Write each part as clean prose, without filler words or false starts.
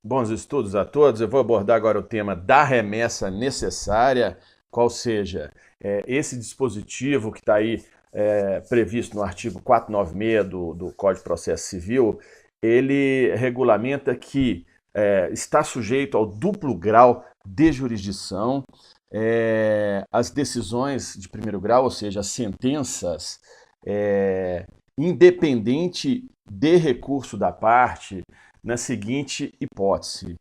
Bons estudos a todos. Eu vou abordar agora o tema da remessa necessária, qual seja esse dispositivo que está aí previsto no artigo 496 do Código de Processo Civil. Ele regulamenta que está sujeito ao duplo grau de jurisdição as decisões de primeiro grau, ou seja, as sentenças, independente de recurso da parte, na seguinte hipótese: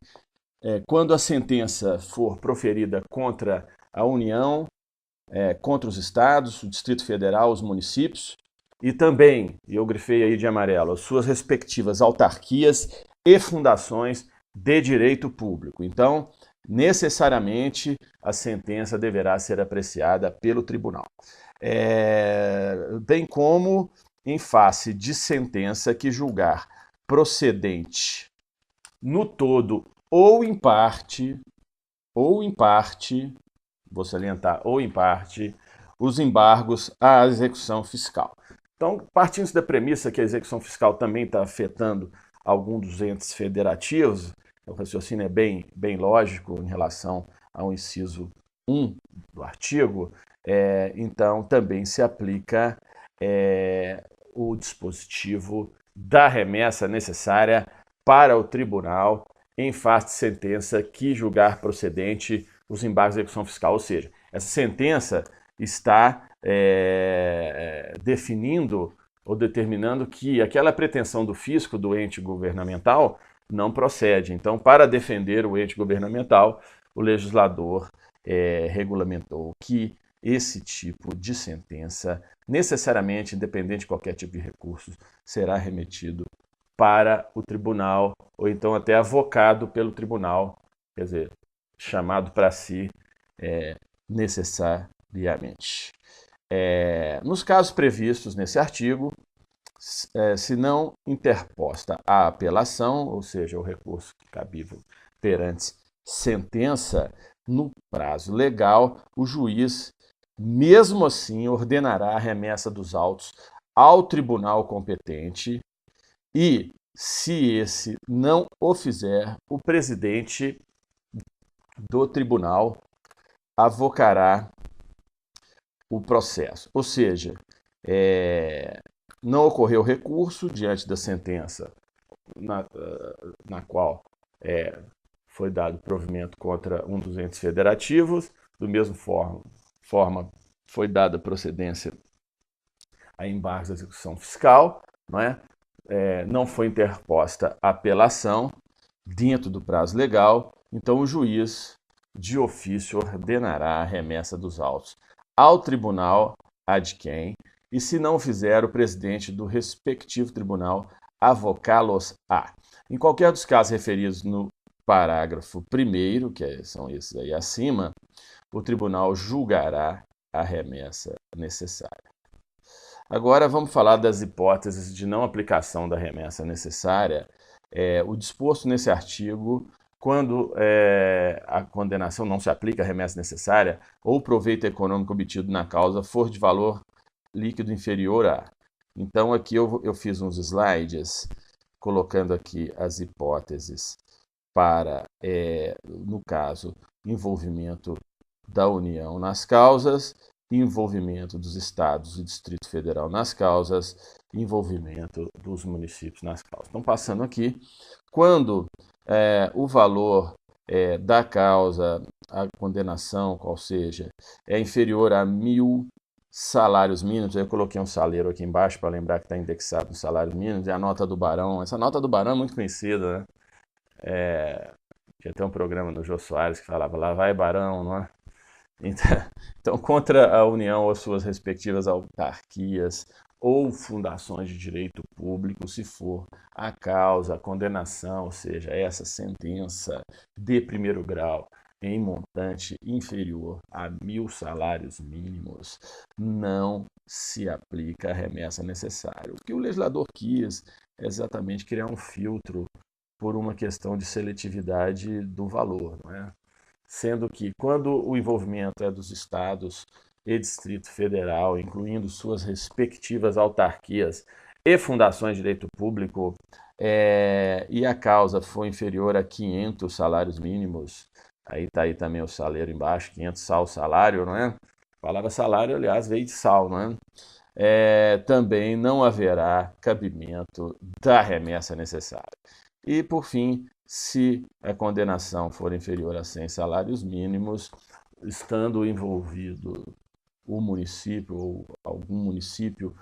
quando a sentença for proferida contra a União, contra os estados, o Distrito Federal, os municípios, e também, e eu grifei aí de amarelo, as suas respectivas autarquias e fundações de direito público. Então, necessariamente, a sentença deverá ser apreciada pelo tribunal. Bem como, em face de sentença que julgar procedente no todo ou em parte, vou salientar, ou em parte, os embargos à execução fiscal. Então, partindo da premissa que a execução fiscal também está afetando algum dos entes federativos, o raciocínio é bem lógico em relação ao inciso 1 do artigo, então também se aplica o dispositivo da remessa necessária para o tribunal em face de sentença que julgar procedente os embargos de execução fiscal. Ou seja, essa sentença está definindo ou determinando que aquela pretensão do fisco do ente governamental não procede. Então, para defender o ente governamental, o legislador regulamentou que esse tipo de sentença, necessariamente, independente de qualquer tipo de recurso, será remetido para o tribunal, ou então até avocado pelo tribunal, quer dizer, chamado para si necessariamente. Nos casos previstos nesse artigo, se não interposta a apelação, ou seja, o recurso cabível perante sentença, no prazo legal, o juiz, mesmo assim, ordenará a remessa dos autos ao tribunal competente e, se esse não o fizer, o presidente do tribunal avocará o processo. Ou seja, não ocorreu recurso diante da sentença na qual foi dado provimento contra um dos entes federativos, do mesmo forma foi dada procedência a embargos da execução fiscal, não foi interposta apelação dentro do prazo legal, então o juiz de ofício ordenará a remessa dos autos ao tribunal ad quem, e se não fizer, o presidente do respectivo tribunal avocá-los-á. Em qualquer dos casos referidos no parágrafo 1º, que são esses aí acima, o tribunal julgará a remessa necessária. Agora vamos falar das hipóteses de não aplicação da remessa necessária. O disposto nesse artigo, quando a condenação não se aplica à remessa necessária ou o proveito econômico obtido na causa for de valor líquido inferior a. Então aqui eu fiz uns slides colocando aqui as hipóteses para, no caso, envolvimento da União nas causas, envolvimento dos estados e Distrito Federal nas causas, envolvimento dos municípios nas causas. Então, passando aqui, quando o valor da causa, a condenação, qual seja, é inferior a 1.000 salários mínimos, eu coloquei um saleiro aqui embaixo para lembrar que está indexado nos salários mínimos, e a nota do Barão. Essa nota do Barão é muito conhecida, né? Tinha até um programa do Jô Soares que falava, lá vai Barão, não é? Então, contra a União ou suas respectivas autarquias ou fundações de direito público, se for a causa, a condenação, ou seja, essa sentença de primeiro grau em montante inferior a 1.000 salários mínimos, não se aplica a remessa necessária. O que o legislador quis é exatamente criar um filtro por uma questão de seletividade do valor, não é? Sendo que, quando o envolvimento é dos estados e Distrito Federal, incluindo suas respectivas autarquias, e fundações de direito público, e a causa foi inferior a 500 salários mínimos, aí está aí também o salário embaixo, 500 sal salário, não é? A palavra salário, aliás, veio de sal, não é? Também não haverá cabimento da remessa necessária. E, por fim, se a condenação for inferior a 100 salários mínimos, estando envolvido o município ou algum município,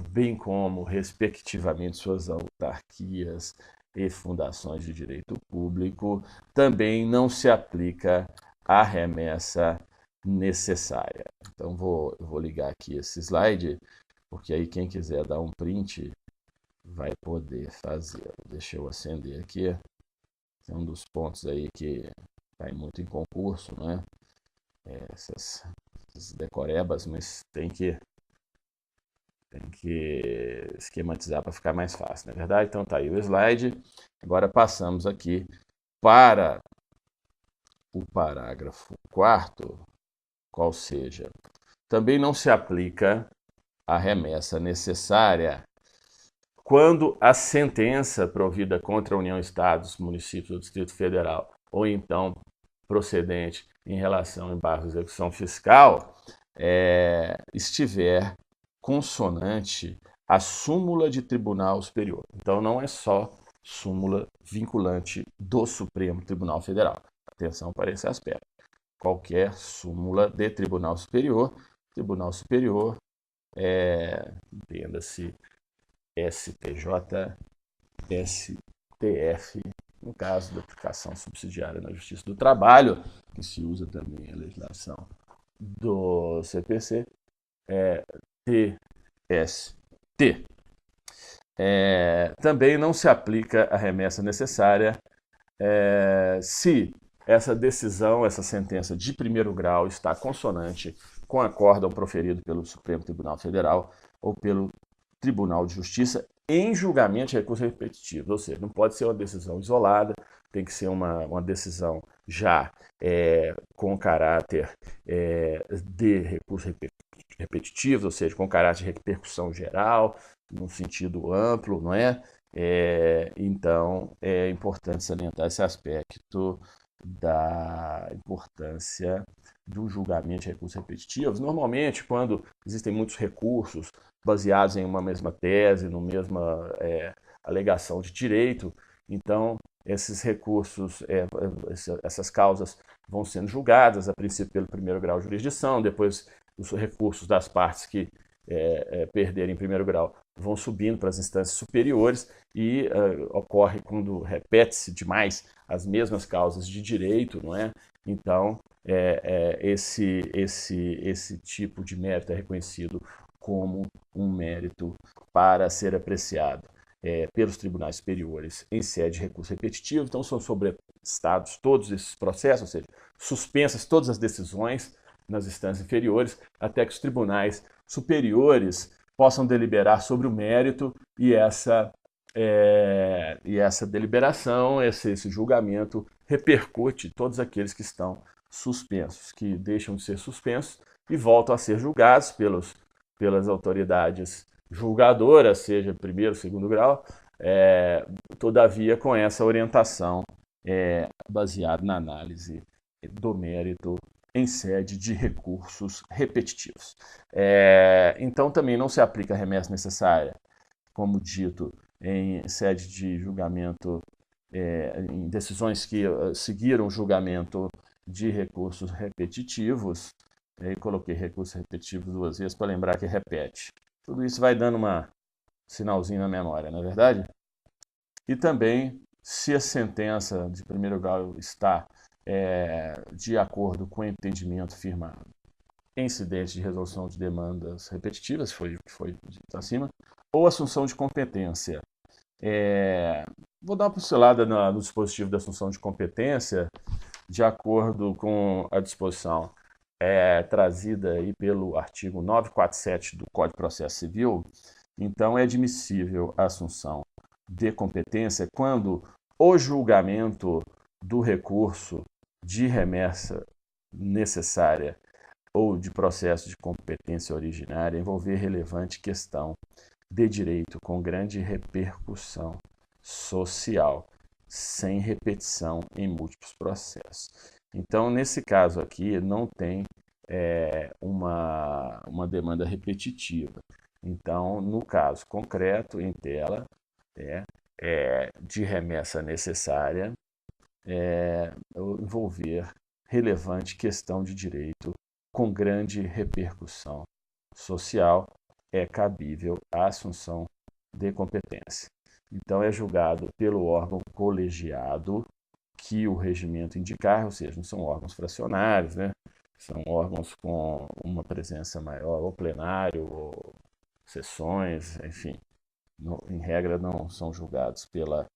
bem como, respectivamente, suas autarquias e fundações de direito público, também não se aplica a remessa necessária. Então, eu vou ligar aqui esse slide, porque aí quem quiser dar um print vai poder fazer. Deixa eu acender aqui. É um dos pontos aí que vai muito em concurso, né? Essas decorebas, mas tem que esquematizar para ficar mais fácil, não é verdade? Então tá aí o slide. Agora passamos aqui para o parágrafo 4º, qual seja, também não se aplica a remessa necessária quando a sentença provida contra a União, Estados, municípios ou Distrito Federal, ou então procedente em relação a embargo de execução fiscal, estiver consonante à súmula de Tribunal Superior. Então, não é só súmula vinculante do Supremo Tribunal Federal. Atenção para esse aspecto. Qualquer súmula de Tribunal Superior, entenda-se STJ, STF, no caso da aplicação subsidiária na Justiça do Trabalho, que se usa também a legislação do CPC, TST. Também não se aplica a remessa necessária se essa decisão, essa sentença de primeiro grau está consonante com acórdão proferido pelo Supremo Tribunal Federal ou pelo Tribunal de Justiça em julgamento de recurso repetitivo, ou seja, não pode ser uma decisão isolada, tem que ser uma decisão já com caráter de recurso repetitivo, ou seja, com caráter de repercussão geral, num sentido amplo, não é? Então, é importante salientar esse aspecto da importância do julgamento de recursos repetitivos. Normalmente, quando existem muitos recursos baseados em uma mesma tese, numa mesma alegação de direito, então esses recursos, essas causas vão sendo julgadas, a princípio pelo primeiro grau de jurisdição, depois os recursos das partes que perderem em primeiro grau vão subindo para as instâncias superiores e ocorre quando repete-se demais as mesmas causas de direito, não é? Então, esse tipo de mérito é reconhecido como um mérito para ser apreciado pelos tribunais superiores em sede de recurso repetitivo. Então, são sobrestados todos esses processos, ou seja, suspensas todas as decisões nas instâncias inferiores, até que os tribunais superiores possam deliberar sobre o mérito e essa deliberação, esse julgamento repercute todos aqueles que estão suspensos, que deixam de ser suspensos e voltam a ser julgados pelas autoridades julgadoras, seja primeiro, segundo grau, todavia com essa orientação baseada na análise do mérito em sede de recursos repetitivos. Então, também não se aplica a remessa necessária, como dito, em sede de julgamento, em decisões que seguiram o julgamento de recursos repetitivos. Eu coloquei recurso repetitivo 2 vezes para lembrar que repete. Tudo isso vai dando uma sinalzinho na memória, não é verdade? E também, se a sentença de primeiro grau está de acordo com o entendimento firmado em incidente de resolução de demandas repetitivas, foi o que foi dito acima, ou assunção de competência. Vou dar uma pincelada no dispositivo da assunção de competência, de acordo com a disposição trazida aí pelo artigo 947 do Código de Processo Civil. Então, é admissível a assunção de competência quando o julgamento do recurso de remessa necessária ou de processo de competência originária envolver relevante questão de direito com grande repercussão social, sem repetição em múltiplos processos. Então, nesse caso aqui, não tem uma demanda repetitiva. Então, no caso concreto, em tela, de remessa necessária, envolver relevante questão de direito com grande repercussão social, é cabível a assunção de competência. Então, é julgado pelo órgão colegiado que o regimento indicar, ou seja, não são órgãos fracionários, né? São órgãos com uma presença maior, ou plenário, ou sessões, enfim. Em regra, não são julgados pela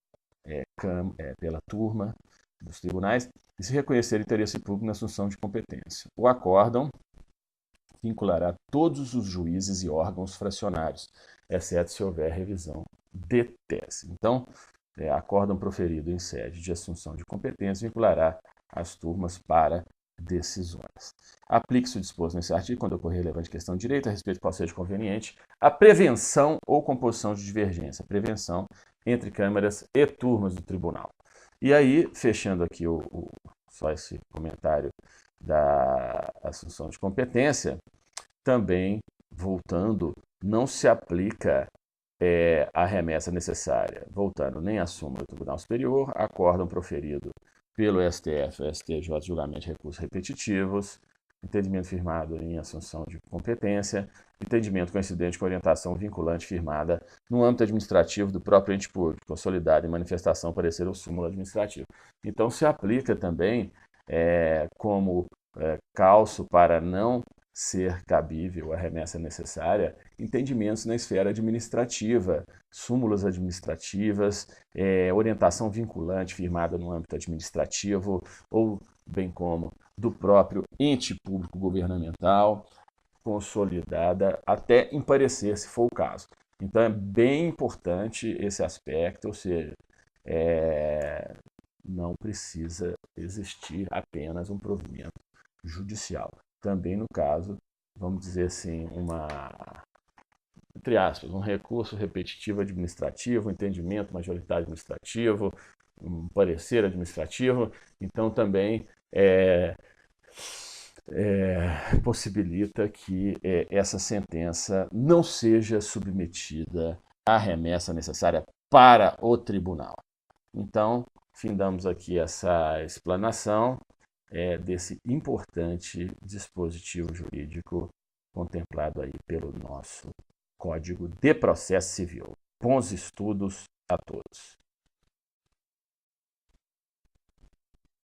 turma dos tribunais, e se reconhecer interesse público na assunção de competência. O acórdão vinculará todos os juízes e órgãos fracionários, exceto se houver revisão de tese. Então, acórdão proferido em sede de assunção de competência vinculará as turmas para decisões. Aplique-se o disposto nesse artigo quando ocorrer relevante questão de direito, a respeito de qual seja conveniente, a prevenção ou composição de divergência, prevenção entre câmaras e turmas do tribunal. E aí, fechando aqui só esse comentário da assunção de competência, também, voltando, não se aplica a remessa necessária, voltando nem à súmula do Tribunal Superior, acórdão proferido pelo STF ou STJ, julgamento de recursos repetitivos, entendimento firmado em assunção de competência, entendimento coincidente com orientação vinculante firmada no âmbito administrativo do próprio ente público, consolidado em manifestação, parecer ou súmula administrativa. Então, se aplica também como calço para não ser cabível a remessa necessária, entendimentos na esfera administrativa, súmulas administrativas, orientação vinculante firmada no âmbito administrativo, ou bem como do próprio ente público governamental, consolidada até em parecer, se for o caso. Então é bem importante esse aspecto, ou seja, não precisa existir apenas um provimento judicial. Também no caso, vamos dizer assim, entre aspas, um recurso repetitivo administrativo, um entendimento majoritário administrativo, um parecer administrativo, então também possibilita que essa sentença não seja submetida à remessa necessária para o tribunal. Então, findamos aqui essa explanação desse importante dispositivo jurídico contemplado aí pelo nosso Código de Processo Civil. Bons estudos a todos.